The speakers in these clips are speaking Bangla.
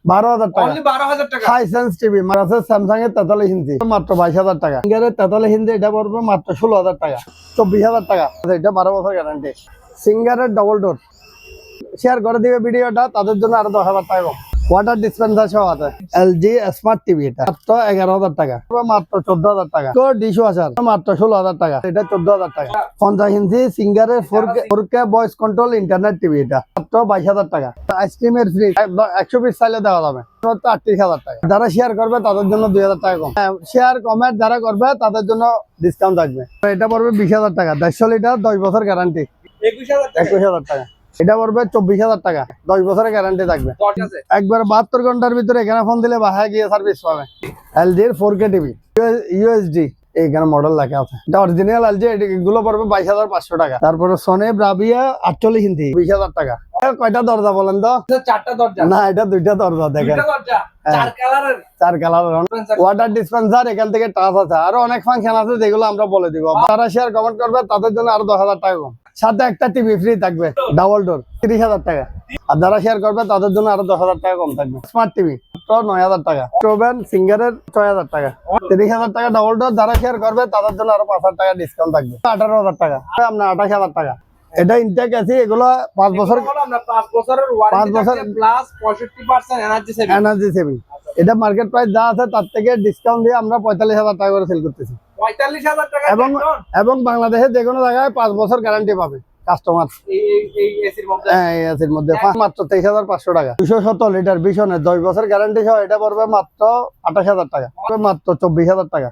12,000 টাকা অনলি 12,000 টাকা হাইসেন্স টিভি আছে স্যামসাং এর 43 ইঞ্চি মাত্র 22,000 টাকা। সিঙ্গারের 43 ইঞ্চি এটা পড়বে মাত্র 16,000 টাকা 24,000 টাকা। এটা 12 বছর গ্যারান্টি। সিঙ্গারের ডবল ডোর শেয়ার করে দিবে ভিডিওটা, তাদের জন্য আরো 10,000 টাকা কম। ওয়াটার ডিসপেন্সার সহ আছে। এলজি স্মার্ট টিভি এটা মাত্র 11,000 টাকা মাত্র 14,000 টাকা। তো ডিশ ওয়াশার মাত্র 16,000 টাকা এটা 14,000 টাকা। 50 ইঞ্চি সিঙ্গারের 4K voice control internet TV এটা মাত্র 22,000 টাকা। আইসক্রিমের ফ্রিজ 100 পিস চাইলে দেওয়া যাবে 38,000 টাকা। যারা শেয়ার করবে তাদের জন্য 2,000 টাকা কম। শেয়ার কমেন্ট যারা করবে তাদের জন্য ডিসকাউন্ট থাকবে। এটা পড়বে 20,000 টাকা 150 লিটার 10 বছর গ্যারান্টি 21,000 টাকা। এটা পড়বে 24,000 টাকা 10 বছরের গ্যারান্টি থাকবে। একবার 72 ঘন্টার ভিতরে এখানে ফোন দিলে বাসায় গিয়ে সার্ভিস পাবে। এলজির 4K টিভি ইউএসডি এইখানে মডেল লেখা আছে। এটা অরিজিনাল এলজি। এগুলো পড়বে 22,500 টাকা। তারপরে সনি ব্রাভিয়া 48 ইঞ্চি 20,000 টাকা। কয়টা দরজা বলেন তো? 4টা দরজা না, এটা 2টা দরজা দেখেন। 2টা দরজা 4 কালারের 4 কালারের ওয়াটার ডিসপেন্সার এখান থেকে টাচ আছে। আরো অনেক ফাংশন আছে যেগুলো আমরা বলে দিব। যারা শেয়ার কমেন্ট করবে তাদের জন্য আরো 10,000 টাকা কম। সাথে একটা টিভি ফ্রি থাকবে ডাবল ডোর 30,000 টাকা। আর যারা শেয়ার করবে তাদের জন্য আরো 10,000 টাকা কম থাকবে। স্মার্ট টিভি 9,000 টাকা। স্টোভেন সিঙ্গারের 6,000 টাকা 30,000 টাকা ডাবল ডোর। যারা শেয়ার করবে তাদের জন্য আরো 5,000 টাকা ডিসকাউন্ট থাকবে 18,000 টাকা। আপনার 28,000 টাকা। এটা ইনটেক আছে। এগুলো 5 বছর 5 বছরের ওয়ারেন্টি আছে প্লাস 65% এনার্জি সেভিং। এটা মার্কেট প্রাইস যা আছে তার থেকে ডিসকাউন্ট দিয়ে আমরা 45,000 টাকা করে সেল করতেছি। 45,000 টাকা এবং বাংলাদেশে যে কোনো জায়গায় 5 বছর গ্যারান্টি পাবে কাস্টমার। এই এসির মধ্যে এই এসির মধ্যে মাত্র 23,500 টাকা। 270 লিটার বিশনের 10 বছর গ্যারান্টি সহ এটা পড়বে মাত্র 28,000 টাকা মাত্র 24,000 টাকা।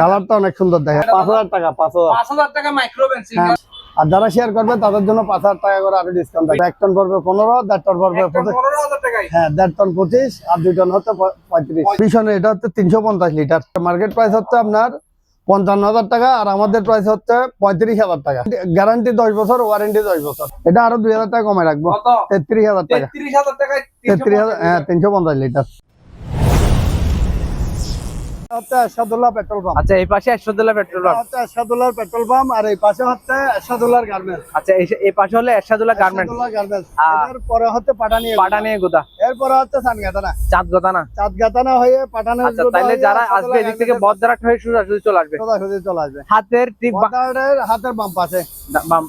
কালারটা অনেক সুন্দর দেখে। 5,000 টাকা 5,000 টাকা মাইক্রোওভেন সিঙ্গেল। আর যারা শেয়ার করবে তাদের জন্য 5,000 টাকা করে আরো ডিসকাউন্ট থাকবে। 1 টন পড়বে 15, 1.5 টন পড়বে 15,000 টাকায়। হ্যাঁ 1.5 টন 25 আর 2 টন হচ্ছে 35। বিশনের এটা হচ্ছে 350 লিটার। মার্কেট প্রাইস হচ্ছে আপনার 55,000 টাকা আর আমাদের প্রাইস হচ্ছে 35,000 টাকা। গ্যারান্টি 10 বছর, ওয়ারেন্টি 10 বছর। এটা আরো 2,000 টাকা কমে রাখবো 33,000 টাকা। 33,000 টাকায় 33,000 হ্যাঁ 350 লিটার। Ershadullah petrol pump. আচ্ছা এই পাশে এরশাদুল্লাহ পেট্রোল পাম্প। আচ্ছা এরশাদুল্লাহ পেট্রোল পাম্প আর এই পাশে হচ্ছে এরশাদুল্লাহ গার্মেন্টস। আচ্ছা এই পাশে হলো এরশাদুল্লাহ গার্মেন্টস। এর পরে হচ্ছে পাটানিয়া গোদা। এরপরে হচ্ছে চাঁদগাতানা হয়ে পাটানের। আচ্ছা তাহলে যারা আসবে এদিক থেকে বদরাট হয়ে সোজাসুজি চলে আসবে। হাতের ঠিক হাতের বাম পাশে বাম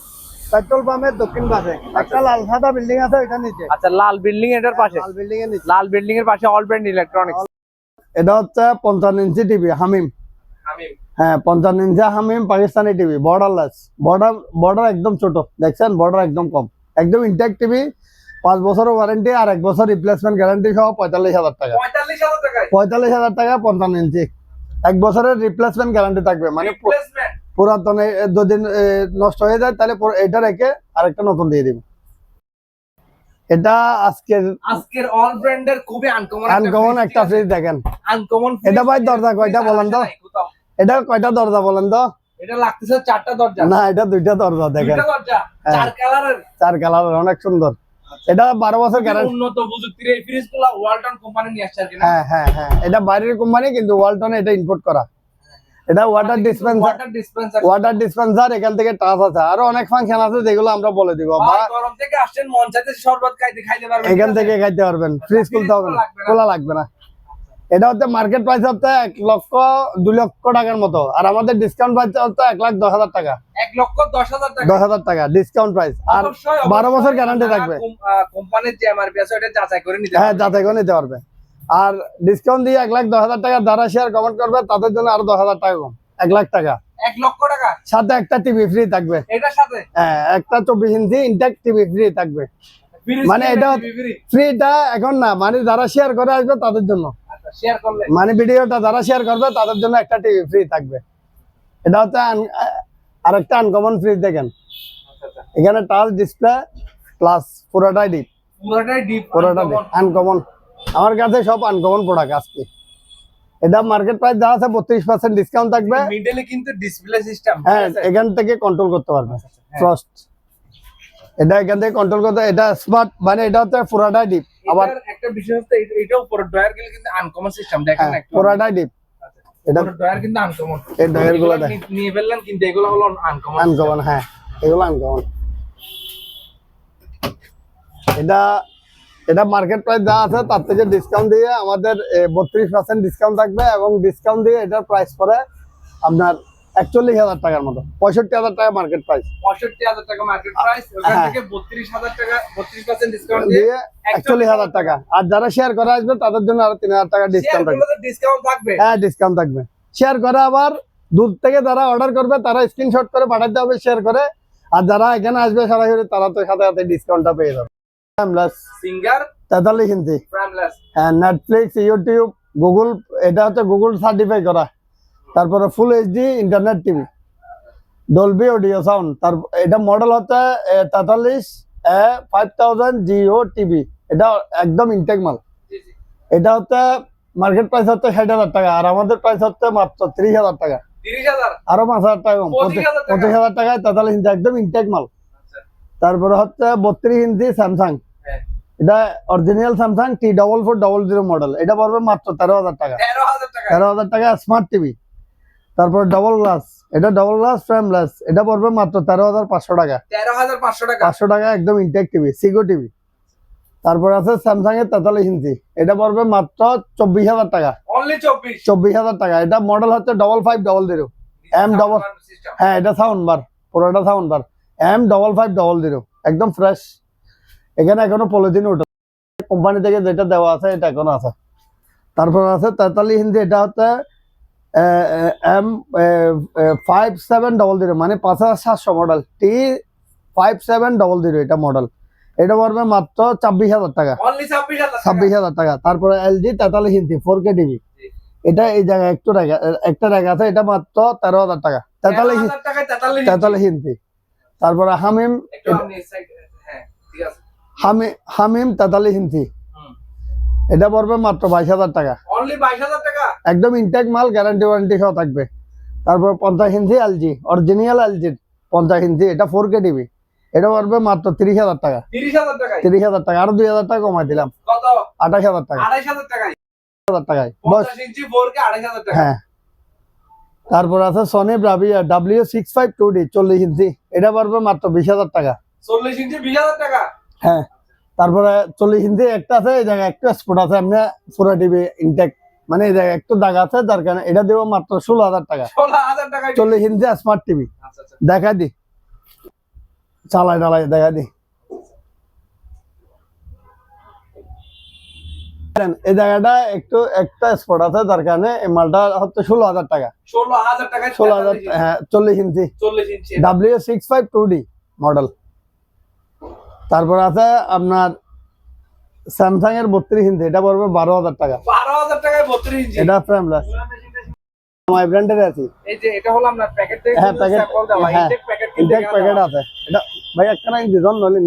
পেট্রোল পাম্পের দক্ষিণ পাশে একটা লাল সাদা বিল্ডিং আছে ওইটা নিচে। আচ্ছা লাল বিল্ডিং এর পাশে। লাল বিল্ডিং এর নিচে। লাল বিল্ডিং এর পাশে অল ব্র্যান্ড ইলেকট্রনিক্স। এটা হচ্ছে 55 ইঞ্চি টিভি হামিম। হ্যাঁ 55 ইঞ্চি হামিম পাকিস্তানি টিভি বর্ডারলেস। বর্ডার একদম ছোট দেখছেন, বর্ডার একদম কম, একদম ইনটেক টিভি। 5 বছরের ওয়ারেন্টি আর 1 বছর রিপ্লেসমেন্ট গ্যারান্টি সহ 45,000 টাকা। 45,000 টাকা 55 ইঞ্চি। 1 বছরের রিপ্লেসমেন্ট গ্যারান্টি থাকবে। মানে পুরাতন যদি নষ্ট হয়ে যায় তাহলে এটা রেখে আরেকটা নতুন দিয়ে দিবে। এটা আজকের অল ব্র্যান্ডের খুবই আনকমন একটা ফ্রিজ দেখেন। আনকমন এটা ভাই দরজা কয়টা বলেন তো? এটা কয়টা দরজা বলেন তো? এটা লাগতেছে 4টা দরজা। না এটা 2টা দরজা দেখেন। 2টা দরজা 4 কালারের। 4 কালারের অনেক সুন্দর। এটা 12 বছর গ্যারান্টি। উন্নত প্রযুক্তির এই ফ্রিজগুলো ওয়ালটন কোম্পানি নিয়ে আসছে আর কি না? হ্যাঁ এটা বাইরের কোম্পানি কিন্তু ওয়ালটনে এটা ইম্পোর্ট করা। এটা ওয়াটার ডিসপেন্সার এখান থেকে টাচ আছে। আরো অনেক ফাংশন আছে যেগুলো আমরা বলে দিব। গরম থেকে আসছেন মন চাইতে শরবত খাইতে পারবেন, এখান থেকে খাইতে পারবেন। ফ্রিজ খুলতে হবে না, খোলা লাগবে না। এটা হচ্ছে মার্কেট প্রাইস হচ্ছে 1,02 লক্ষ টাকার মতো আর আমাদের ডিসকাউন্ট প্রাইস হচ্ছে 1,10,000 টাকা। 1,10,000 টাকা 10,000 টাকা ডিসকাউন্ট প্রাইস আর 12 বছর গ্যারান্টি থাকবে। কোম্পানির যে এমআরপি আছে ওটা যাচাই করে নিতে হ্যাঁ যাচাই করে নিতে পারবে। আর ডিসকাউন্ট দিয়ে 1,10,000 টাকা। যারা শেয়ার কমেন্ট করবে তাদের জন্য আরো 10,000 টাকা কম। 1 লাখ টাকা। 1 লক্ষ টাকা সাথে একটা টিভি ফ্রি থাকবে। এটার সাথে হ্যাঁ একটা 24 ইঞ্চি ইনটেক টিভি ফ্রি থাকবে। মানে এটা ফ্রিটা এখন না, মানে যারা শেয়ার করে আসবে তাদের জন্য। শেয়ার করলে মানে ভিডিওটা যারা শেয়ার করবে তাদের জন্য একটা টিভি ফ্রি থাকবে। এটা হচ্ছে আরেকটা আনকমন ফ্রিজ দেখেন। এখানে টাচ ডিসপ্লে প্লাস পুরোটাই ডিপ আনকমন। আমার কাছে সব আনকমন প্রোডাক্ট আজকে। এটা মার্কেট প্রাইস যা আছে 32% ডিসকাউন্ট থাকবে। মিডলে কিন্তু ডিসপ্লে সিস্টেম। হ্যাঁ এখান থেকে কন্ট্রোল করতে পারবে ফ্রস্ট। এটা এখান থেকে কন্ট্রোল করতে। এটা স্মার্ট, মানে এটা হচ্ছে পুরোটাই ডিপ। আবার একটা বিষয় হচ্ছে এটা উপর ডয়ার গুলো কিন্তু আনকমন সিস্টেম দেখেন না, পুরোটাই ডিপ। এটা ডয়ার কিন্তু আনকমন। এই ডয়ার গুলো দেখেন নিয়ে ফেললেন কিন্তু এগুলো হলো আনকমন। হ্যাঁ এগুলো আনকমন। এটা এটা মার্কেট প্রাইস যা আছে তার থেকে ডিসকাউন্ট দিয়ে আমাদের 32% ডিসকাউন্ট থাকবে, এবং ডিসকাউন্ট দিয়ে এটার প্রাইস পড়ে আপনার 41,000 টাকার মতো, 65,000 টাকা মার্কেট প্রাইস। 65,000 টাকা মার্কেট প্রাইস, ওখান থেকে 32,000 টাকা 32% ডিসকাউন্ট দিয়ে দিয়ে 41,000 টাকা। আর যারা শেয়ার করে আসবে তাদের জন্য আরো 3,000 টাকা ডিসকাউন্ট থাকবে। ডিসকাউন্ট থাকবে। হ্যাঁ, ডিসকাউন্ট থাকবে। শেয়ার করে আবার দূর থেকে যারা অর্ডার করবে তারা স্ক্রিনশট করে পাঠাতে হবে শেয়ার করে, আর যারা এখানে আসবে সরাসরি তারা তো সাথে সাথে ডিসকাউন্টটা পেয়ে যাবে। ফ্রেমলেস সিঙ্গার 43 ইঞ্চি, ফ্রেমলেস। হ্যাঁ, নেটফ্লিক্স, ইউটিউব, গুগল, এটা হচ্ছে গুগল সার্টিফাই করা। তারপরে full HD internet TV, Dolby audio sound. তার এটা মডেল হচ্ছে 43 5000 জিও টিভি। এটা একদম ইনটেক মাল। জি জি। এটা হচ্ছে মার্কেট প্রাইস হচ্ছে 60,000 টাকা, আর আমাদের প্রাইস হচ্ছে মাত্র 30,000 টাকা, 30,000, আরো 5,000 টাকা কম, 25,000 টাকা। 25,000 টাকায় 43 ইঞ্চি একদম ইনটেক মাল। আচ্ছা। তারপরে হচ্ছে 32 ইঞ্চি স্যামসাং, হ্যাঁ, এটা অরিজিনাল স্যামসাং T4400 মডেল। এটা পড়বে মাত্র 13,000 টাকা, 13,000 টাকা। 13,000 টাকা স্মার্ট টিভি। তারপর ডবল গ্লাস, এটা ডবল গ্লাস ফ্রেমলেস, এটা পড়বে মাত্র 13,500 টাকা, 13,500 টাকা। 500 টাকা একদম ইনটেক টিভি, সিগো টিভি। তারপর আছে স্যামসাং এর 43 ইঞ্চি, এটা পড়বে মাত্র 24,000 টাকা, অনলি 24। 24,000 টাকা। এটা মডেল হচ্ছে 5500 এম ডবল, সিস্টেম। হ্যাঁ এটা সাউন্ড বার, পুরোটা সাউন্ড বার, M5500 একদম ফ্রেশ। এখানে এখনো পলিথিন ওঠে, কোম্পানি থেকে যেটা দেওয়া আছে এটা এখনো আছে। তারপর আছে 43 ইঞ্চি, এটা হচ্ছে M5700, মানে 5700 মডেল, T5700 এটা মডেল। এটা পড়বে মাত্র 26,000 টাকা, অনলি 26,000 টাকা। 26,000 টাকা। তারপরে LG 43 ইঞ্চি 4K টিভি, এটা এই জায়গায় একটা রেখা আছে, এটা মাত্র 13,000 টাকা, 13,000 টাকায় 43। 43 ইঞ্চি। তারপরে হামিম, একটু আপনি সাইড, হ্যাঁ ঠিক আছে। হামিম 43 ইঞ্চি, এটা পড়বে মাত্র 22,000 টাকা, অনলি 22,000 টাকা। একদম ইনটেক মাল, গ্যারান্টি ওয়ারেন্টি সহ থাকবে। তারপর 50 ইঞ্চি LG, অরিজিনাল LG 50 ইঞ্চি, এটা 4K টিভি, এটা পড়বে মাত্র 30,000 টাকা, 30,000 টাকায়। 30,000 টাকা, আরো 2,000 টাকা কমাই দিলাম, কত? 28,000 টাকা, 28,000 টাকায়। 2,000 টাকায় বস। 50 ইঞ্চি 4K 28,000 টাকা। হ্যাঁ। তারপর আছে সনি ব্রাভিয়া W652D 40 ইঞ্চি, এটা পড়বে মাত্র 20,000 টাকা। 40 ইঞ্চি 20,000 টাকা। হ্যাঁ। তারপরে 40 ইঞ্চি একটা আছে, এই জায়গায় একটু স্পট আছে, এমনি পুরো টিভি ইনটেক, মানে এই জায়গায় একটু দাগ আছে, যার কারণে এটা দেবো মাত্র 16,000 টাকা। 16,000 টাকায়। 40 ইঞ্চি স্মার্ট টিভি, আচ্ছা আচ্ছা। দেখা দি, চালাই ডালাই দেখা দি। এই জায়গাটা একটু একটা স্পট আছে, যার কারণে এই মালটা হচ্ছে 16,000 টাকা। 16,000 টাকায় 16,000, হ্যাঁ 40 ইঞ্চি 40 ইঞ্চি। W652D model. তারপর আছে আপনার স্যামসাং এর 32 ইঞ্চি, এটা পড়বে 12,000 টাকা, 12,000 টাকায় 32 ইঞ্চি। এটা ফ্রেমলেস। মাই ব্র্যান্ডের আছে, এই যে এটা হলো আপনার প্যাকেট থেকে হ্যাঁ প্যাকেট, স্যাম্পল দেওয়া, হ্যাঁ ইনটেক প্যাকেট ইনটেক প্যাকেট আছে। এটা ভাই একটা ডিজাইন নলে,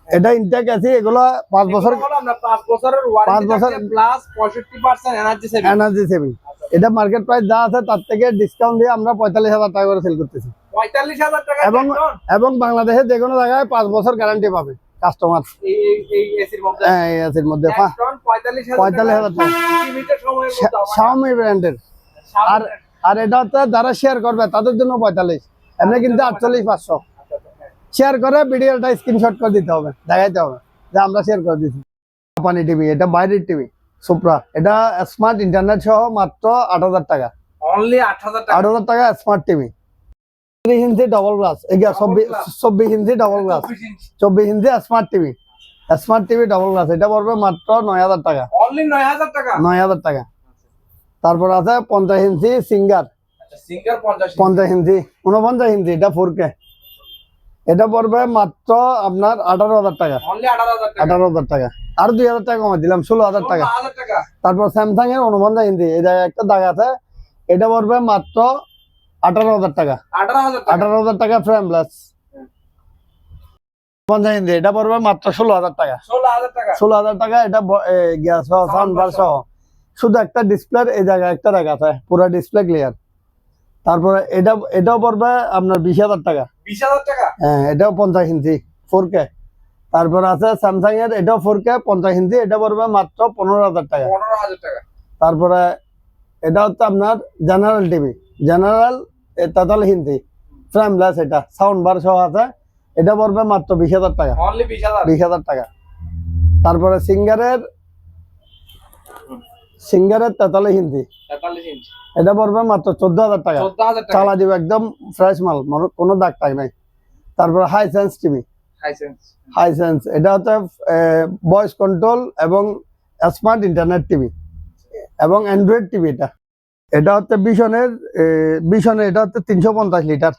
এটা ইনটেক আছে, এগুলো 5 বছর, হলো আপনার 5 বছরের 5 ওয়ারেন্টি বছর থাকে plus 65% energy saving. Energy saving. এটা মার্কেট প্রাইস যা আছে তার থেকে ডিসকাউন্ট দিয়ে আমরা 45,000 টাকা করে সেল করতেছি, 45,000 টাকা। এবং বাংলাদেশের যে কোনো জায়গায় 5 বছর গ্যারান্টি পাবে কাস্টমার। এই এসির মধ্যে, হ্যাঁ এই এসির মধ্যে 45,000 টাকা সীমিত সময়ের মধ্যে আমার Xiaomi ব্র্যান্ডের। আর আর এটা হচ্ছে যারা শেয়ার করবে তাদের জন্য 45, এমনি কিন্তু 48,500। শেয়ার করে ভিডিওটা স্ক্রিনশট করে দিতে হবে, দেখাইতে হবে যে আমরা শেয়ার করে দিচ্ছি। জাপানি টিভি, এটা বাইরের টিভি সুপ্রা, এটা স্মার্ট ইন্টারনেট সহ মাত্র 8,000 টাকা, অনলি 8,000 টাকা। 8,000 টাকা smart TV. 30 inch double glass, 24 inch double glass, 24 inch 24 inch smart TV, smart TV double glass, এটা পড়বে মাত্র 9,000 টাকা, অনলি 9,000 টাকা। 9,000 টাকা। তারপর আছে 50 ইঞ্চি সিঙ্গার, আচ্ছা সিঙ্গার 50 50 ইঞ্চি 49 ইঞ্চি, এটা 4K, এটা পড়বে মাত্র আপনার 18,000 টাকা, অনলি 18,000 টাকা। 18,000 টাকা, আর 2,000 টাকা কমে দিলাম, 16,000 টাকা। 16,000 টাকা। তারপর স্যামসাং এর 49 ইঞ্চি, এই জায়গায় একটা দাগ আছে, এটা পড়বে মাত্র 18,000 টাকা, 18,000 টাকা। 18,000 টাকা ফ্রেমলেস। 50 ইঞ্চি, এটা পড়বে মাত্র 16,000 টাকা, 16,000 টাকা। 16,000 টাকা। এটা গ্যাস সহ সাউন্ড বার সহ, শুধু একটা ডিসপ্লের এই জায়গায় একটা রেখা আছে, পুরো ডিসপ্লে ক্লিয়ার। তারপরে এটাও পড়বে আপনার 20,000 টাকা, 20,000 টাকা। হ্যাঁ এটাও 50 ইঞ্চি 4K। তারপর আছে স্যামসাং এর, এটাও 4K 50 ইঞ্চি, এটা পড়বে মাত্র 15,000 টাকা। 15,000 টাকা। তারপরে এটা হচ্ছে আপনার জেনারেল টিভি, জেনারেল 43 ইঞ্চি ফ্রেমলেস, এটা সাউন্ড বার সহ আছে, এটা পড়বে মাত্র 20,000 টাকা, অনলি 20,000। 20,000 টাকা। তারপরে সিঙ্গারের 43 হিন্দি, 43 ইঞ্চি, এটা পড়বে মাত্র 14,000 টাকা। 14,000 টাকা। চালা দিব একদম ফ্রেশ মাল, কোনো দাগ টাগ নাই। তারপরে হাইসেন্স টিভি, হাইসেন্স এটা হচ্ছে ভয়েস কন্ট্রোল এবং স্মার্ট ইন্টারনেট টিভি এবং অ্যান্ড্রয়েড টিভি। এটা হচ্ছে বিশনের এটা হচ্ছে 350 লিটার,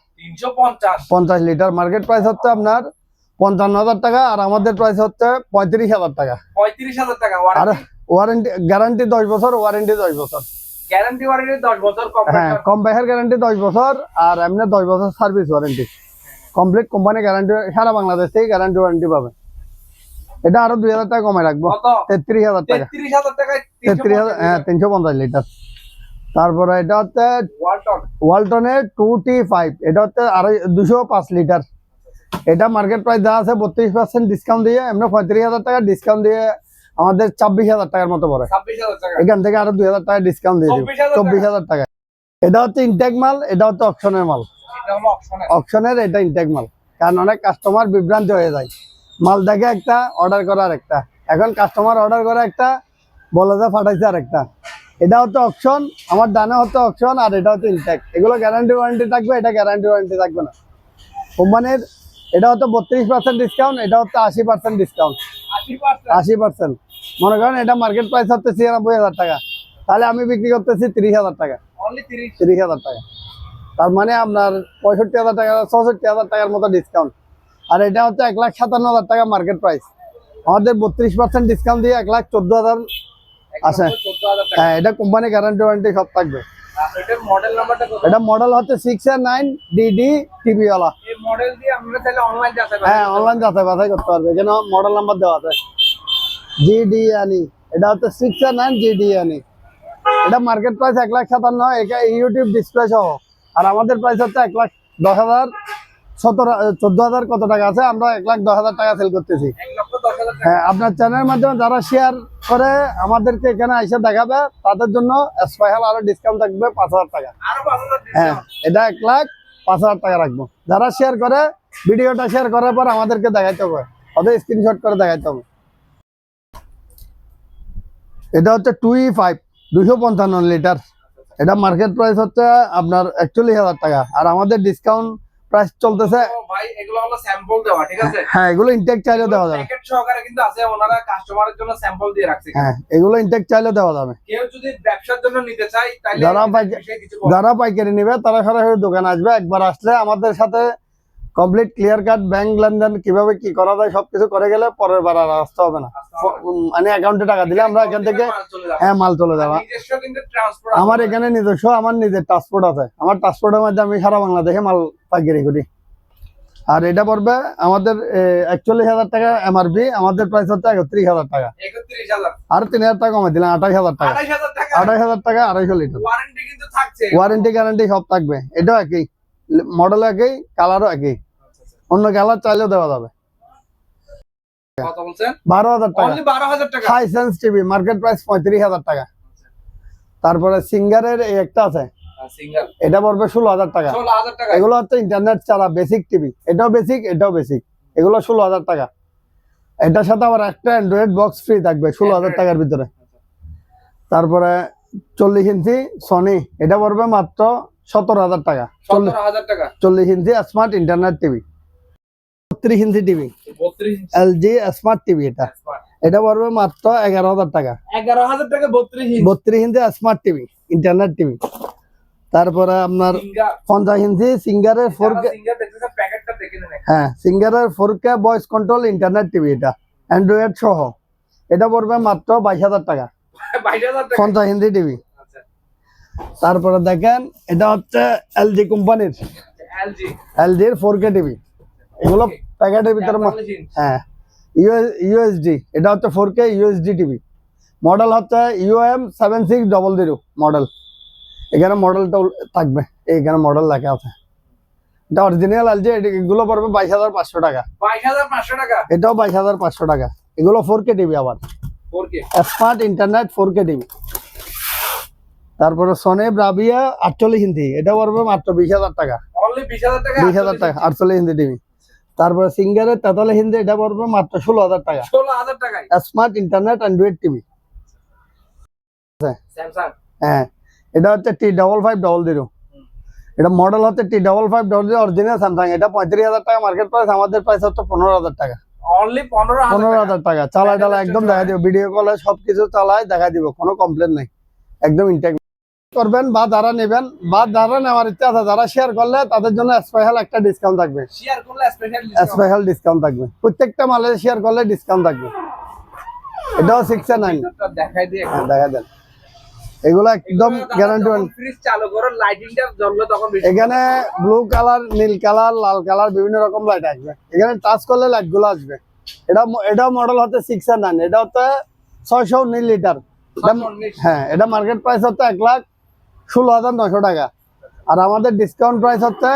50 লিটার। মার্কেট প্রাইস হচ্ছে আপনার 55,000 টাকা, আর আমাদের প্রাইস হচ্ছে 35,000 টাকা। 35,000 টাকা। আর ওয়ারেন্টি গ্যারান্টি 10 বছর, ওয়ারেন্টি 10 বছর, গ্যারান্টি ওয়ারেন্টি 10 বছর, হ্যাঁ কম্প্রেসার গ্যারান্টি 10 বছর, আর এমনি 10 বছর service warranty. Complete company guarantee, সারা বাংলাদেশ থেকে গ্যারান্টি ওয়ারেন্টি পাবে। এটা আরো 2,000 টাকা কমে রাখবো, 33,000 টাকা। 33,000 টাকায় 33,000, হ্যাঁ 350 লিটার। তারপরে এটা হচ্ছে ওয়ালটনের 2T5, এটা হচ্ছে 205 লিটার। এটা মার্কেট প্রাইস দেওয়া আছে 32% ডিসকাউন্ট দিয়ে, এমনি 35,000 টাকা ডিসকাউন্ট দিয়ে আমাদের 26,000 টাকার মতো পড়ে। 26,000 টাকা। এখান থেকে আরো 2,000 টাকা ডিসকাউন্ট দিয়ে দিব, 24,000 টাকা। এটা হচ্ছে ইনটেক মাল, এটা হচ্ছে অপশনের মাল। এটা হলো অপশনাল। অপশনের, এটা ইনটেক মাল। কারণ অনেক কাস্টমার বিভ্রান্ত হয়ে যায়, মাল দেখে একটা অর্ডার করার একটা, এখন কাস্টমার অর্ডার করে একটা, বলে যে ফাটাইছে আর একটা। এটা হচ্ছে অপশন, আমার ডানে হচ্ছে অপশন, আর এটা হচ্ছে ইনটেক। এগুলো গ্যারান্টি ওয়ারেন্টি থাকবে, এটা গ্যারান্টি ওয়ারেন্টি থাকবে না কোম্পানির। এটা হচ্ছে 32% ডিসকাউন্ট, এটা হচ্ছে 80% ডিসকাউন্ট, 80%। মনে করেন এটা মার্কেট প্রাইস হচ্ছে 96,000 টাকা, তাহলে আমি বিক্রি করতেছি 30,000 টাকা, 30,000 টাকা। তার মানে আপনার 65,000 টাকা, 66,000 টাকার মতো ডিসকাউন্ট। আর এটা হচ্ছে 1,57,000 টাকা মার্কেট প্রাইস, আমাদের 32% ডিসকাউন্ট দিয়ে 1,14,000 আছে। হ্যাঁ, এটা কোম্পানি গ্যারান্টি ওয়ারেন্টি সব থাকবে। এটার মডেল নাম্বারটা কত? এটা মডেল হচ্ছে 609 DD টিভি ওয়ালা। এই মডেল দিয়ে আপনারা তাহলে অনলাইন যাচাই করতে হ্যাঁ, অনলাইন যাচাই বাছাই করতে পারবে, এখানে মডেল নাম্বার দেওয়া আছে GDNE। এটা হচ্ছে 609 GDNE। এটা মার্কেট প্রাইস 1,57,000, এটা ইউটিউব ডিসপ্লে সহ। আর আমাদের প্রাইস হচ্ছে 1,10,000, 14,000 কত টাকা আছে, আমরা 1,10,000 টাকা সেল করতেছি। 1,10,000 টাকা। হ্যাঁ, আপনার চ্যানেলের মাধ্যমে যারা শেয়ার করে আমাদেরকে এখানে এসে দেখাবে, তাদের জন্য স্পেশাল আরো ডিসকাউন্ট থাকবে 5,000 টাকা। আরো 5,000 হ্যাঁ, ডিসকাউন্ট। এটা 1,05,000 টাকা রাখবো। যারা শেয়ার করে, ভিডিওটা শেয়ার করার পর আমাদেরকে দেখাইতে হবে, ওদের স্ক্রিনশট করে দেখাইতে হবে। এটা হচ্ছে 2E5, 255 লিটার। এটা মার্কেট প্রাইস হচ্ছে আপনার 41,000 টাকা, আর আমাদের ডিসকাউন্ট প্রাইস চলতেছে। তো ভাই এগুলো হলো স্যাম্পল দেওয়া, ঠিক আছে? হ্যাঁ, এগুলো ইনটেক চাইলেও দেওয়া যাবে। প্যাকেট সহকারে কিন্তু আছে, ওনারা কাস্টমারের জন্য স্যাম্পল দিয়ে রাখছে। হ্যাঁ, এগুলো ইনটেক চাইলেও দেওয়া যাবে। কেউ যদি ব্যবসার জন্য নিতে চায় তাহলে যারা পাইকারি নিবে তারা সরাসরি দোকানে আসবে। একবার আসলে আমাদের সাথে কমপ্লিট ক্লিয়ার কাট ব্যাংক লেনদেন কিভাবে কি করা যায় সবকিছু করে গেলে পরের বার আর আসতে হবে না। মানে অ্যাকাউন্টে টাকা দিলে আমরা এখান থেকে হ্যাঁ মাল চলে যাওয়া। আমার এখানে নিজস্ব, আমার নিজের ট্রান্সপোর্ট আছে। আমার ট্রান্সপোর্টের মধ্যে আমি সারা বাংলাদেশে মাল পাইকারি করি। আর এটা পড়বে আমাদের 41,000 টাকা এমআরপি, আমাদের প্রাইস হচ্ছে 31,000 টাকা। 31,000 আর 3,000 টাকা কমে দিলাম, 28,000 টাকা। 28,000 টাকা। 28,000 টাকা 250 লিটার। ওয়ারেন্টি কিন্তু থাকছে। ওয়ারেন্টি গ্যারান্টি সব থাকবে। এটাও একই, মডেল একই, কালারও একই। অন্য কালার চাইলেও দেওয়া যাবে। কত বলছেন? 12,000 টাকা। অনলি 12,000 টাকা। হাইসেন্স টিভি মার্কেট প্রাইস 35,000 টাকা। তারপরে সিঙ্গারের এই একটা আছে, সিঙ্গেল, এটা পড়বে 16,000 টাকা। 16,000 টাকা। এগুলো হচ্ছে ইন্টারনেট ছাড়া বেসিক টিভি, এটাও বেসিক, এটাও বেসিক। এগুলো 16,000 টাকা। এটার সাথে আবার একটা অ্যান্ড্রয়েড বক্স ফ্রি থাকবে 16,000 টাকার ভিতরে। তারপরে 40 ইঞ্চি সনি, এটা পড়বে মাত্র 17,000 টাকা। 17,000 টাকা। 40 inch smart internet TV. 32 inch TV 32 inch LG smart TV, এটা পড়বে মাত্র 11,000 টাকা। 11,000 টাকা 32 inch. 32 inch smart TV internet TV. তারপরে আপনার 50 ইঞ্চি সিঙ্গারের 4K, সিঙ্গেল দেখতেছেন, প্যাকেটটা দেখে নেন। হ্যাঁ সিঙ্গারের 4K voice control internet TV, এটা অ্যান্ড্রয়েড সহ। এটা পড়বে মাত্র 22,000 টাকা। 22,000 টাকা। 50 ইঞ্চি টিভি। আচ্ছা, তারপরে দেখেন এটা হচ্ছে LG কোম্পানির, এলজি LG-র 4K টিভি। এগুলো প্যাকেটের ভিতরে 45 ইঞ্চি। হ্যাঁ USD, এটা হচ্ছে 4K USD টিভি। মডেল হচ্ছে UM7600 মডেল। এখানে মডেলটা থাকবে, এখানে মডেল লেখা আছে। এটা অরিজিনাল LG। এগুলো পড়বে 22,500 টাকা। 22,500 টাকা। এটাও 22,500 টাকা। এগুলো 4K টিভি, আবার 4K smart internet 4K TV. তারপরে সনি ব্রাভিয়া 48 ইঞ্চি, এটা পড়বে মাত্র 20,000 টাকা। অনলি 20,000 টাকা। 20,000 টাকা 48 ইঞ্চি টিভি। তারপরে সিঙ্গারের তেতাল্লিশ ইঞ্চি এটা পড়বে মাত্র 16,000 টাকা। 16,000 টাকায় smart internet Android TV. Samsung. হ্যাঁ, এটা হচ্ছে T5500। এটা মডেল হচ্ছে T5500 অরিজিনাল স্যামসাং। এটা 35,000 টাকা মার্কেট প্রাইস, আমাদের প্রাইস হচ্ছে 15,000 টাকা। অনলি 15,000 15,000 টাকা। চালায় টালা একদম দেখা দিব, ভিডিও কলে সবকিছু চালায় দেখা দিব, কোনো কমপ্লেন নাই, একদম ইনটেক করবেন। বা যারা নেবেন বা যারা নেওয়ার ইচ্ছা আছে, যারা শেয়ার করলে তাদের জন্য স্পেশাল একটা ডিসকাউন্ট থাকবে। শেয়ার করলে স্পেশাল ডিসকাউন্ট থাকবে, প্রত্যেকটা মালে শেয়ার করলে ডিসকাউন্ট থাকবে। এটাও 6/9 দেখাই দিয়ে দেখা দেন, এগুলো একদম গ্যারান্টি। ফ্রিজ চালু করো, লাইটিংটা জ্বললে তখন এখানে ব্লু কালার, নীল কালার, লাল কালার বিভিন্ন রকম লাইট আসবে। এখানে টাচ করলে লাইট গুলো আসবে। এটাও মডেল হচ্ছে 6/9। এটা হচ্ছে 619 লিটার। হ্যাঁ, এটা মার্কেট প্রাইস হচ্ছে 1,16,900 টাকা। আর আমাদের ডিসকাউন্ট প্রাইস হচ্ছে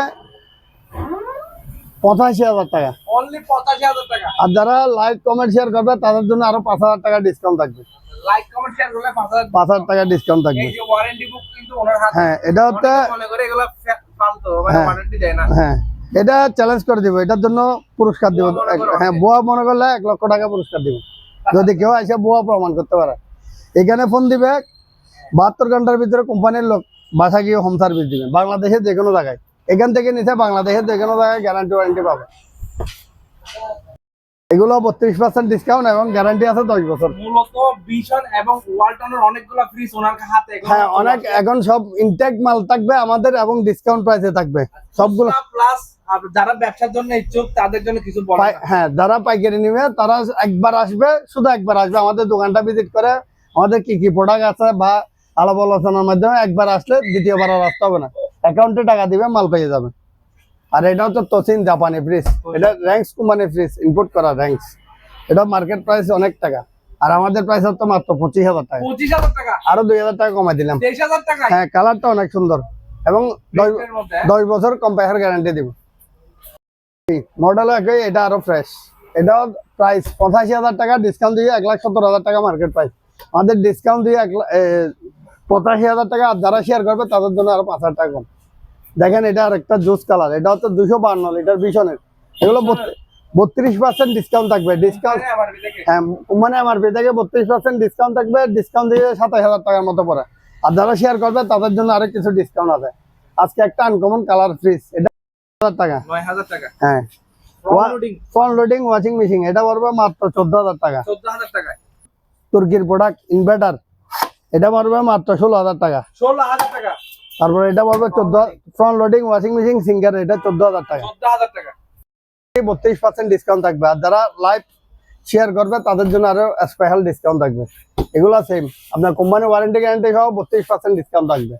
85,000 টাকা। অনলি 85,000 টাকা। আর যারা লাইক কমেন্ট শেয়ার করবে তাদের জন্য আরো 5,000 টাকা ডিসকাউন্ট থাকবে। লাইক কমেন্ট শেয়ার করলে 5,000 টাকা ডিসকাউন্ট থাকবে। এই যে ওয়ারেন্টি বুক কিন্তু ওনার হাতে। হ্যাঁ, এটা হচ্ছে মনে করে এগুলো ফালতু, মানে ওয়ারেন্টি দেয় না। হ্যাঁ, এটা চ্যালেঞ্জ করে দিব, এটার জন্য পুরস্কার দিব। হ্যাঁ, বুয়া মনে করলে 1 লক্ষ টাকা পুরস্কার দিব, যদি কেউ এসে বুয়া প্রমাণ করতে পারে। এখানে ফোন দিবে, 72 ঘন্টার ভিতরে কোম্পানির লোক বাসা গিয়ে হোম সার্ভিস দিবে, বাংলাদেশের যে কোনো জায়গায়। এখান থেকে নিচে বাংলাদেশের যে কোনো জায়গায় গ্যারান্টি ওয়ারেন্টি পাবে। এগুলো 32% ডিসকাউন্ট এবং গ্যারান্টি আছে 10 বছর। মূলত বিশন এবং ওয়ালটনের অনেকগুলো ফ্রিজ ওনার হাতে। হ্যাঁ, অনেক এখন সব ইনটেক মাল থাকবে আমাদের এবং ডিসকাউন্ট প্রাইসে থাকবে সবগুলো। প্লাস যারা ব্যবসার জন্য ইচ্ছুক তাদের জন্য কিছু বলেন। হ্যাঁ, যারা পাইকারি নিবে তারা একবার আসবে, শুধু একবার আসবে, আমাদের দোকানটা ভিজিট করে আমাদের কি কি প্রোডাক্ট আছে বা আলাপ আলোচনার মাধ্যমে একবার আসলে দ্বিতীয়বার আর আসতে হবে না, অ্যাকাউন্টে টাকা দিবে, মাল পেয়ে যাবে। আর এটা হচ্ছে তোসিন জাপানি ফ্রিজ। এটা র্যাঙ্কস কোম্পানি ফ্রিজ, ইম্পোর্ট করা র্যাঙ্কস। এটা মার্কেট প্রাইস অনেক টাকা, আর আমাদের প্রাইস হচ্ছে মাত্র 25,000 টাকা। 25,000 টাকা, আরো 2,000 টাকা কমাই দিলাম। 23,000 টাকা। হ্যাঁ, কালারটা অনেক সুন্দর এবং 10 বছর কম্পায়ার গ্যারান্টি দিব। মডেল একই, এটা আরো ফ্রেশ। এটাও প্রাইস 85,000 টাকা, ডিসকাউন্ট দিয়ে 1,70,000 টাকা মার্কেট প্রাইস। আমাদের ডিসকাউন্ট দিয়ে 85,000 টাকা। আর যারা শেয়ার করবে তাদের জন্য আরো 5,000 টাকা কম। দেখেন, এটা আর একটা জুস কালার, এটা হচ্ছে 252 লিটার বিশনের। এগুলো 32% ডিসকাউন্ট থাকবে। ডিসকাউন্ট হ্যাঁ, মানে এমআরপি থেকে 32% ডিসকাউন্ট থাকবে। ডিসকাউন্ট দিয়ে 27,000 টাকার মতো পড়ে। আর যারা শেয়ার করবে তাদের জন্য আরো কিছু ডিসকাউন্ট আছে। আজকে একটা আনকমন কালার ফ্রিজ, এটা 9,000 টাকা। 9,000 টাকা। হ্যাঁ, ফ্রন্ট লোডিং ওয়াশিং মেশিন, এটা পড়বে মাত্র 14,000 টাকা। 14,000 টাকা। তুর্কির প্রোডাক্ট ইনভার্টার, এটা পড়বে মাত্র 16,000 টাকা। 16,000 টাকা। তারপরে এটা পড়বে 14। Front loading washing machine singer, এটা 14,000 টাকা। 14,000 টাকা। 32% ডিসকাউন্ট থাকবে। আর যারা লাইভ শেয়ার করবে তাদের জন্য আরো স্পেশাল ডিসকাউন্ট থাকবে। এগুলো সেম, আপনার কোম্পানি ওয়ারেন্টি গ্যারান্টি সহ 32% ডিসকাউন্ট থাকবে।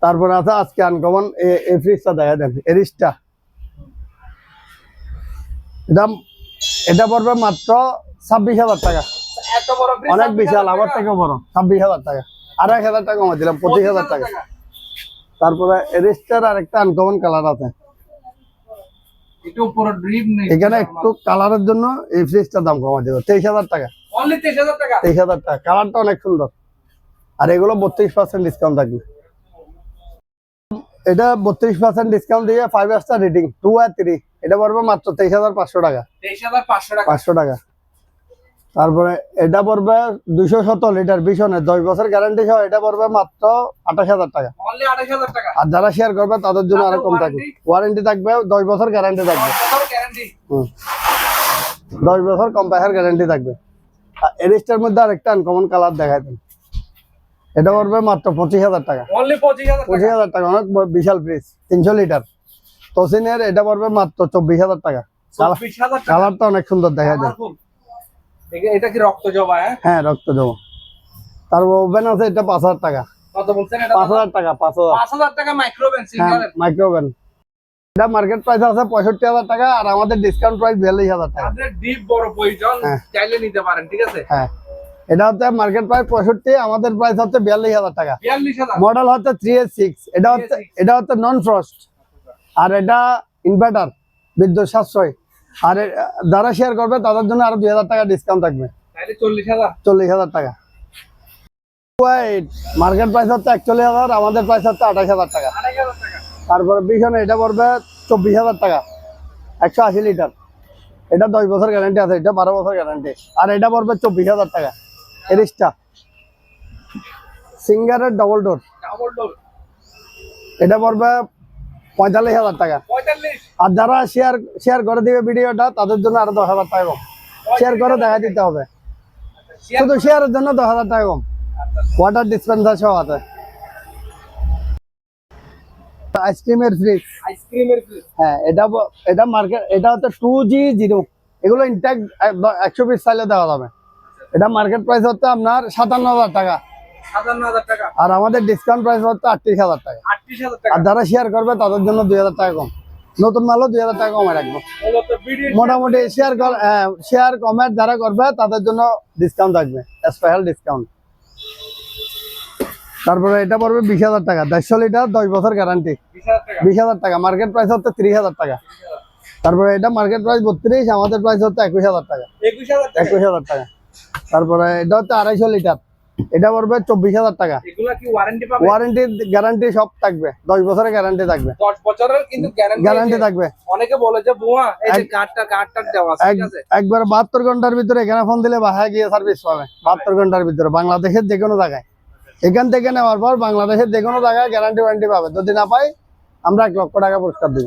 তারপরে আছে আজকে আনকমন এই ফ্রিজটা দেখা দেন, এরিস্টা। এটা পড়বে মাত্র 26,000 টাকা। এত বড় ফ্রিজ, অনেক বিশাল, আবার থেকে বড়। 26,000 টাকা, আর 1,000 টাকা কমে দিলাম, 25,000 টাকা। তারপরে এরিস্টার আরেকটা আনকমন কালার আছে, একটু উপরে ড্রিপ নেই। এখানে একটু কালারের জন্য এই ফ্রিজটার দাম কমে দেবো, 23,000 টাকা। অনলি 23,000 টাকা। 23,000 টাকা, কালারটা অনেক সুন্দর। আর এগুলো 32% ডিসকাউন্ট থাকবে। এটা 32% ডিসকাউন্ট দিয়ে 5 স্টার রেটিং 2 আর 3, এটা পড়বে মাত্র 23,500 টাকা। 23,500 টাকা। 500 টাকা। তারপরে এটা পড়বে 217 লিটার বিশনের 10 বছর গ্যারান্টি সহ, এটা পড়বে মাত্র 28,000 টাকা। অনলি 28,000 টাকা। আর যারা শেয়ার করবে তাদের জন্য আরো কম থাকবে, ওয়ারেন্টি থাকবে, 10 বছর গ্যারান্টি থাকবে। 10 বছর গ্যারান্টি। 10 বছর কম্পায়ার গ্যারান্টি থাকবে। আর এরিস্টার মধ্যে আরেকটা আনকমন কালার দেখাই দেন, এটা পড়বে মাত্র 25,000 টাকা। অনলি 25,000 টাকা। 25,000 টাকা, অনেক বিশাল ফ্রিজ, 300 লিটার তোসিনের। এটা পড়বে মাত্র 24,000 টাকা। 24,000 টাকা। কালারটা অনেক সুন্দর দেখা যায়। এটা কি রক্ত জবা? হ্যাঁ, রক্ত জবা। তারপর ওভেন আছে, এটা 5,000 টাকা। কত বলছেন এটা? 5,000 টাকা। 5,000 টাকা মাইক্রোওভেন সিঙ্গারের। মাইক্রোওভেন, এটা মার্কেট প্রাইস আছে 65,000 টাকা, আর আমাদের ডিসকাউন্ট প্রাইস 42,000 টাকা। আপনাদের ডিপ বড় প্রয়োজন, চাইলে নিতে পারেন, ঠিক আছে? হ্যাঁ, এটা হচ্ছে মার্কেট প্রাইস 65, আমাদের প্রাইস হচ্ছে 42,000 টাকা। 42,000। মডেল হচ্ছে 3S6। এটা হচ্ছে নন ফ্রস্ট, আর এটা ইনভার্টার, বিদ্যুৎ সাশ্রয়। আর যারা শেয়ার করবে তাদের জন্য আরো 2,000 টাকা ডিসকাউন্ট থাকবে, তাহলে 40,000। 40,000 টাকা। মার্কেট প্রাইস হচ্ছে 41,000, আমাদের প্রাইস হচ্ছে 28,000 টাকা। 28,000 টাকা। তারপরে বিশনে এটা পড়বে 24,000 টাকা। 180 লিটার। এটা 10 বছর গ্যারান্টি আছে, এটা 12 বছর গ্যারান্টি। আর এটা পড়বে 24,000 টাকা। এরিস্টা সিঙ্গারের ডবল ডোর, এটা পড়বে 45,000 টাকা। 45 আর যারা শেয়ার করে দিবে ভিডিওটা তাদের জন্য আরো 10,000 টাকা কম। শেয়ার করে দেখা দিতে হবে, শুধু শেয়ারের জন্য 10,000 টাকা কম। ওয়াটার ডিসপেন্সার সহ আছে। আইসক্রিমের ফ্রিজ, আইসক্রিমের ফ্রিজ। হ্যাঁ এটা মার্কেট, এটা হচ্ছে 2G0, এগুলো ইনটেক 100 পিস চাইলে দেওয়া যাবে। এটা মার্কেট প্রাইস হচ্ছে আপনার 57,000 টাকা, 57,000 টাকা। আর আমাদের ডিসকাউন্ট প্রাইস হচ্ছে 38,000 টাকা। 38,000 টাকা। আর যারা শেয়ার করবে তাদের জন্য 2,000 টাকা কম। নতুন মালও 2,000 টাকা কমে রাখবো। মূলত ভিডিও মোটামুটি শেয়ার কমেন্ট যারা করবে তাদের জন্য ডিসকাউন্ট থাকবে, স্পেশাল ডিসকাউন্ট। তারপরে এটা পড়বে 20,000 টাকা, 150 লিটার, 10 বছর গ্যারান্টি। 20,000 টাকা। 20,000 টাকা, মার্কেট প্রাইস হচ্ছে 30,000 টাকা। তারপরে এটা মার্কেট প্রাইস 32, আমাদের প্রাইস হচ্ছে 21,000 টাকা। 21,000 টাকা। 21,000 টাকা। তারপরে এটা হচ্ছে 250 লিটার, এটা পড়বে 24,000 টাকা। এগুলা কি ওয়ারেন্টি পাবে? ওয়ারেন্টি গ্যারান্টি সব থাকবে, 10 বছরের গ্যারান্টি থাকবে। 10 বছরের কিন্তু গ্যারান্টি থাকবে। অনেকে বলে যে বুয়া এই যে কার্ডটা দেওয়া আছে, ঠিক আছে? একবার 72 ঘন্টার ভিতরে এখানে ফোন দিলে বাসায় গিয়ে সার্ভিস পাবে। 72 ঘন্টার ভিতরে বাংলাদেশের যে কোনো জায়গায়, এখান থেকে নেওয়ার পর বাংলাদেশের যে কোনো জায়গায় গ্যারান্টি ওয়ারেন্টি পাবে। যদি না পাই আমরা 1 লক্ষ টাকা পুরস্কার দিব।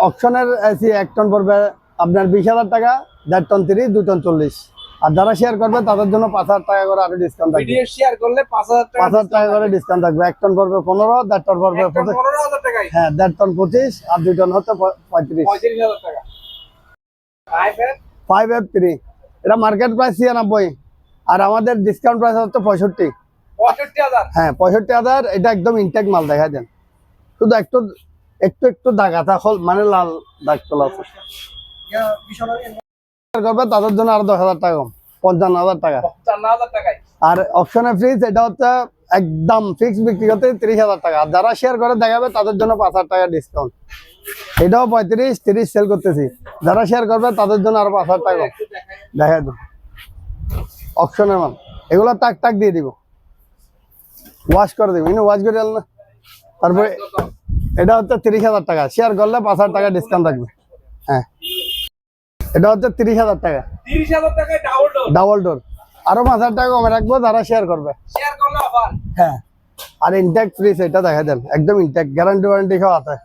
অকশনের এসি 1 টন পড়বে আপনার 20,000 টাকা, 1.5 টন 30, 2 টন 40। আর যারা শেয়ার করবে তাদের জন্য 5,000 টাকা করে আরো ডিসকাউন্ট থাকবে। ভিডিও শেয়ার করলে 5,000 টাকা। 5,000 টাকা করে ডিসকাউন্ট থাকবে। 1 টন পড়বে 15, 1.5 টন পড়বে 25। 15,000 টাকায়। হ্যাঁ, 1.5 টন 25, আর 2 টন হচ্ছে 35। 35,000 টাকা। 5F3, এটা মার্কেট প্রাইস 96, আর আমাদের ডিসকাউন্ট প্রাইস হচ্ছে 65। 65,000। হ্যাঁ, 65,000। এটা একদম ইনটেক মাল, দেখা দেন। শুধু একটু দাগ আছে, মানে লাল দাগ তোলা আছে। করবে তাদের জন্য আরো 10,000 টাকা কম, 55,000 টাকা। 55,000 টাকায়। আর অপশনের ফ্রিজ এটা হচ্ছে একদম ফিক্স বিক্রি করতে 30,000 টাকা। আর যারা শেয়ার করে দেখাবে তাদের জন্য 5,000 টাকা ডিসকাউন্ট। এটাও 35, 30 সেল করতেছি। যারা শেয়ার করবে তাদের জন্য আরো 5,000 টাকা কম। দেখা দেন অপশনের মাল, এগুলো টাক দিয়ে দিব, ওয়াশ করে দিব, ওয়াশ করে দিল না। তারপরে এটা হচ্ছে 30,000 টাকা, শেয়ার করলে 5,000 টাকা ডিসকাউন্ট থাকবে। হ্যাঁ, এটা হচ্ছে 30,000 টাকা, 30,000 টাকায় ডাবল ডোর। Double door. আরো 5,000 টাকা কমে রাখবো যারা শেয়ার করবে। শেয়ার করলে অফার। হ্যাঁ, আর ইনটেক ফ্রিজ এটা দেখা দেন, একদম ইনটেক, গ্যারান্টি ওয়ারেন্টি সহ আছে।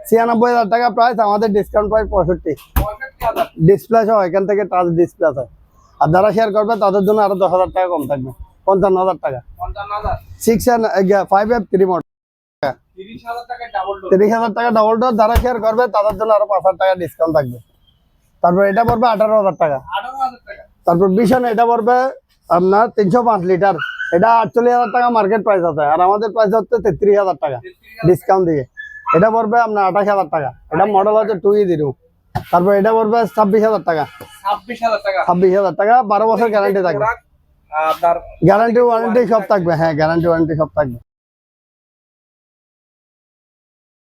96,000 টাকা প্রাইস, আমাদের ডিসকাউন্ট প্রাইস 65। 65,000। ডিসপ্লে সহ এখান থেকে টাচ ডিসপ্লে আছে। আর যারা শেয়ার করবে তাদের জন্য আরো 10,000 টাকা কম থাকবে, 55,000 টাকা। 55,000। 5F3 মডেল, 30,000 টাকায় ডাবল ডোর। 30,000 টাকা ডাবল ডোর। যারা শেয়ার করবে তাদের জন্য আরো 5,000 টাকা ডিসকাউন্ট থাকবে। তারপর এটা পড়বে 18,000 টাকা। 18,000 টাকা। তারপর বিশনে এটা পড়বে আপনার 305 লিটার, এটা 48,000 টাকা মার্কেট প্রাইস আছে, আর আমাদের প্রাইস হচ্ছে 33,000 টাকা ডিসকাউন্ট দিয়ে। এটা পড়বে আপনার 28,000 টাকা। এটা মডেল হচ্ছে 2E0। তারপর এটা পড়বে 26,000 টাকা। 26,000 টাকা। 26,000 টাকা, 12 বছর গ্যারান্টি থাকবে। আপনার গ্যারান্টি ওয়ারেন্টি সব থাকবে। হ্যাঁ, গ্যারান্টি ওয়ারেন্টি সব থাকবে।